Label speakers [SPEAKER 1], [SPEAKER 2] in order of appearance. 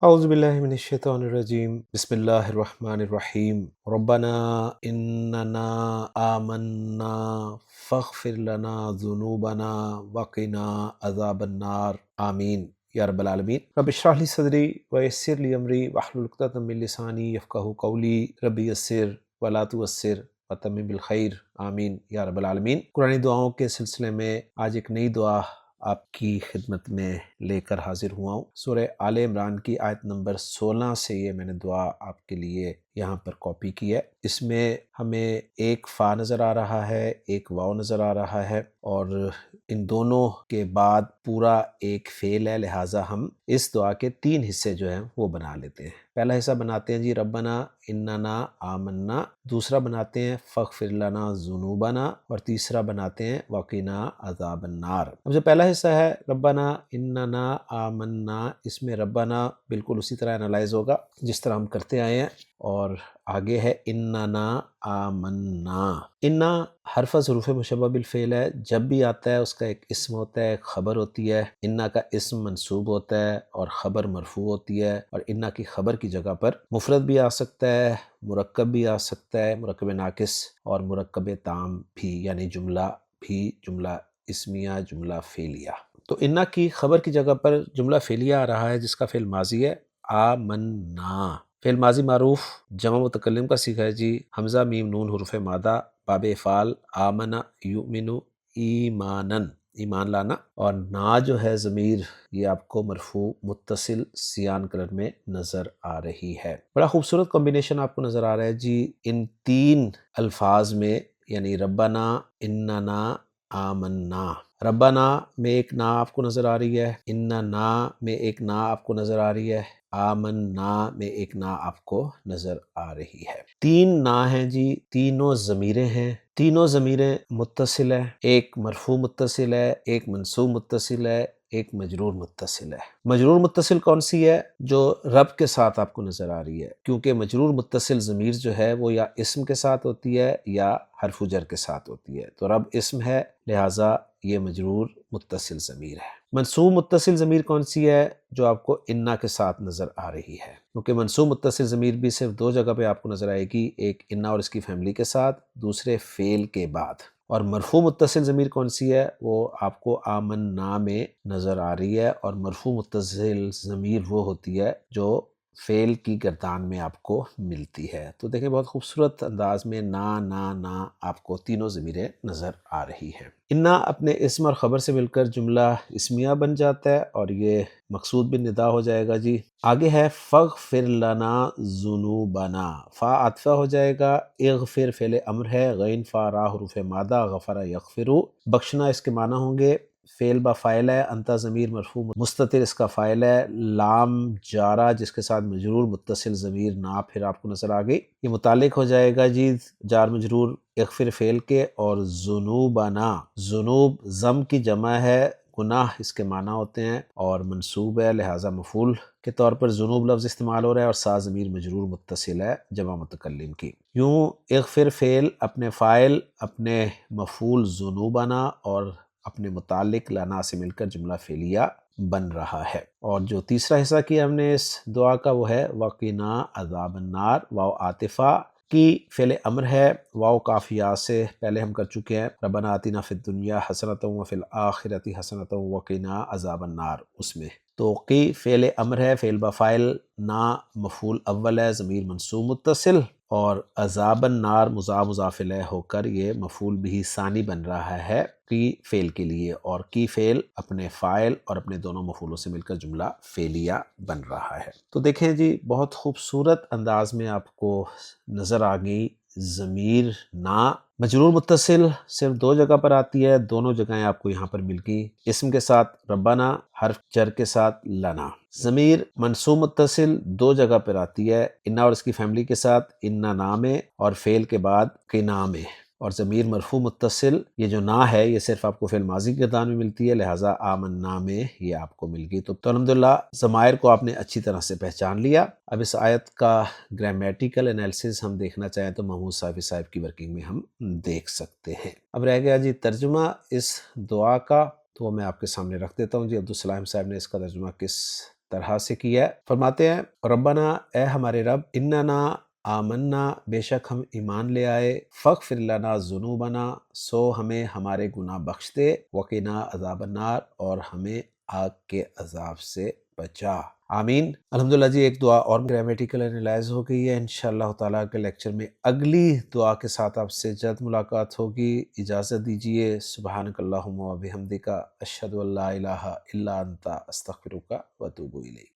[SPEAKER 1] اعوذ باللہ من الشیطان الرجیم بسم اللہ الرحمن الرحیم ربنا اننا آمنا فاغفر لنا ذنوبنا وقنا عذاب النار آمین یا رب العالمین۔ رب اشرح لی صدری ویسر لی امری واحلل عقدۃ من لسانی یفقہوا قولی رب یسر ولا تعسر وتمم بالخیر آمین یا رب العالمین۔ قرآنی دعاؤں کے سلسلے میں آج ایک نئی دعا آپ کی خدمت میں لے کر حاضر ہوا ہوں۔ سورہ آل عمران کی آیت نمبر 16 سے یہ میں نے دعا آپ کے لیے یہاں پر کاپی کی ہے۔ اس میں ہمیں ایک فا نظر آ رہا ہے، ایک واو نظر آ رہا ہے، اور ان دونوں کے بعد پورا ایک فعل ہے، لہٰذا ہم اس دعا کے 3 حصے جو ہیں وہ بنا لیتے ہیں۔ پہلا حصہ بناتے ہیں جی ربنا اننا آمنا، دوسرا بناتے ہیں فاغفر لنا ذنوبنا، اور تیسرا بناتے ہیں وقنا عذاب النار۔ اب جو پہلا حصہ ہے ربنا اننا آمنا، اس میں ربنا بالکل اسی طرح انالائز ہوگا جس طرح ہم کرتے آئے ہیں، اور آگے ہے اننا آمنا۔ انا حرف ظروف مشبہ بالفعل ہے، جب بھی آتا ہے اس کا ایک اسم ہوتا ہے، ایک خبر ہوتی ہے۔ انا کا اسم منصوب ہوتا ہے اور خبر مرفوع ہوتی ہے، اور انا کی خبر کی جگہ پر مفرد بھی آ سکتا ہے، مرکب بھی آ سکتا ہے، مرکب ناقص اور مرکب تام بھی، یعنی جملہ بھی، جملہ اسمیہ، جملہ فعلیہ۔ تو انا کی خبر کی جگہ پر جملہ فعلیہ آ رہا ہے جس کا فعل ماضی ہے آمنا۔ فعل ماضی معروف جمع متکلم کا صیغہ ہے جی، حمزہ میم نون حروف مادہ، باب افعال، آمنا یؤمن ایمانن، ایمان لانا، اور نا جو ہے ضمیر یہ آپ کو مرفوع متصل سیان کلر میں نظر آ رہی ہے۔ بڑا خوبصورت کمبینیشن آپ کو نظر آ رہا ہے جی ان 3 الفاظ میں، یعنی ربنا اننا آمنا۔ ربنا میں ایک نا آپ کو نظر آ رہی ہے، اننا میں ایک نا آپ کو نظر آ رہی ہے، آمنا میں ایک نا آپ کو نظر آ رہی ہے۔ 3 نا ہیں جی، تینوں ضمیریں ہیں، تینوں ضمیریں متصل ہیں، ایک مرفوع متصل ہے، ایک منصوب متصل ہے، ایک مجرور متصل ہے۔ مجرور متصل کون سی ہے؟ جو رب کے ساتھ آپ کو نظر آ رہی ہے، کیونکہ مجرور متصل ضمیر جو ہے وہ یا اسم کے ساتھ ہوتی ہے یا حرف جر کے ساتھ ہوتی ہے، تو رب اسم ہے لہٰذا یہ مجرور متصل ضمیر ہے۔ منصوب متصل ضمیر کون سی ہے؟ جو آپ کو انا کے ساتھ نظر آ رہی ہے، کیونکہ منصوب متصل ضمیر بھی صرف 2 جگہ پہ آپ کو نظر آئے گی، ایک انا اور اس کی فیملی کے ساتھ، دوسرے فعل کے بعد۔ اور مرفوع متصل ضمیر کون سی ہے؟ وہ آپ کو آمنا میں نظر آ رہی ہے، اور مرفوع متصل ضمیر وہ ہوتی ہے جو فعل کی گردان میں آپ کو ملتی ہے۔ تو دیکھیں بہت خوبصورت انداز میں نا آپ کو تینوں ضمیریں نظر آ رہی ہیں۔ انا اپنے اسم اور خبر سے مل کر جملہ اسمیہ بن جاتا ہے، اور یہ مقصود بالندا ہو جائے گا جی۔ آگے ہے فاغفر لنا ذنوبنا، فا عطفہ ہو جائے گا، اغفر فعل امر ہے، غین فا را حروف مادہ، غفر یغفر، بخشنا اس کے معنی ہوں گے، فعل با فاعل ہے، انت ضمیر مرفوع مستتر اس کا فاعل ہے، لام جارہ جس کے ساتھ مجرور متصل ضمیر نا پھر آپ کو نظر آ گئی، یہ متعلق ہو جائے گا جی جار مجرور اغفر فعل کے، اور ذنوبنا، ذنوب ضم کی جمع ہے، گناہ اس کے معنی ہوتے ہیں، اور منصوب ہے لہٰذا مفعول کے طور پر ذنوب لفظ استعمال ہو رہا ہے، اور سا ضمیر مجرور متصل ہے جمع متکلم کی۔ یوں اغفر فعل اپنے فاعل، اپنے مفعول ذنوبنا اور اپنے متعلق لنا سے مل کر جملہ فعلیہ بن رہا ہے۔ اور جو تیسرا حصہ کیا ہم نے اس دعا کا وہ ہے وقنا عذاب النار، واو عاطفہ کی فعل امر ہے، واو کافیہ سے پہلے ہم کر چکے ہیں، ربنا آتنا فی الدنیا حسنۃ وفی الآخرۃ حسنۃ وقنا عذاب النار، اس میں تو کی فعل امر ہے، فعل با فاعل، نا مفعول اول ہے، ضمیر منصوب متصل، اور عذاب النار مضاف مضاف الیہ ہو کر یہ مفعول بھی ثانی بن رہا ہے کی فعل کے لیے، اور کی فعل اپنے فاعل اور اپنے دونوں مفعولوں سے مل کر جملہ فعلیہ بن رہا ہے۔ تو دیکھیں جی بہت خوبصورت انداز میں آپ کو نظر آ گئی ضمیر نا، مجرور متصل صرف 2 جگہ پر آتی ہے، دونوں جگہیں آپ کو یہاں پر مل گئی، اسم کے ساتھ ربنا، حرف جر کے ساتھ لنا۔ ضمیر منصوب متصل 2 جگہ پر آتی ہے، انا اور اس کی فیملی کے ساتھ اننا میں، اور فعل کے بعد قنا میں۔ اور ضمیر مرفوع متصل یہ جو نا ہے یہ صرف آپ کو فعل ماضی کے گردان میں ملتی ہے، لہٰذا آمنا میں یہ آپ کو مل گئی۔ تو الحمدللہ ضمائر کو آپ نے اچھی طرح سے پہچان لیا۔ اب اس آیت کا گرامیٹیکل انالیسس ہم دیکھنا چاہیں تو محمود صافی صاحب کی ورکنگ میں ہم دیکھ سکتے ہیں۔ اب رہ گیا جی ترجمہ اس دعا کا، تو وہ میں آپ کے سامنے رکھ دیتا ہوں جی۔ عبدالسلام صاحب نے اس کا ترجمہ کس طرح سے کیا ہے۔ فرماتے ہیں ربنا اے ہمارے رب اننا آمنا بے شک ہم ایمان لے آئے، فاغفر لنا ذنوبنا سو ہمیں ہمارے گناہ بخش دے، وقنا عذاب النار اور ہمیں آگ کے عذاب سے بچا، آمین۔ الحمدللہ جی، ایک دعا اور گرامیٹیکل انالائز ہو گئی ہے۔ انشاءاللہ تعالیٰ کے لیکچر میں اگلی دعا کے ساتھ آپ سے جلد ملاقات ہوگی۔ اجازت دیجیے، سبحانک اللہم و بحمدک، اشہد ان لا الہ الا انت، استغفرک و اتوب الیک۔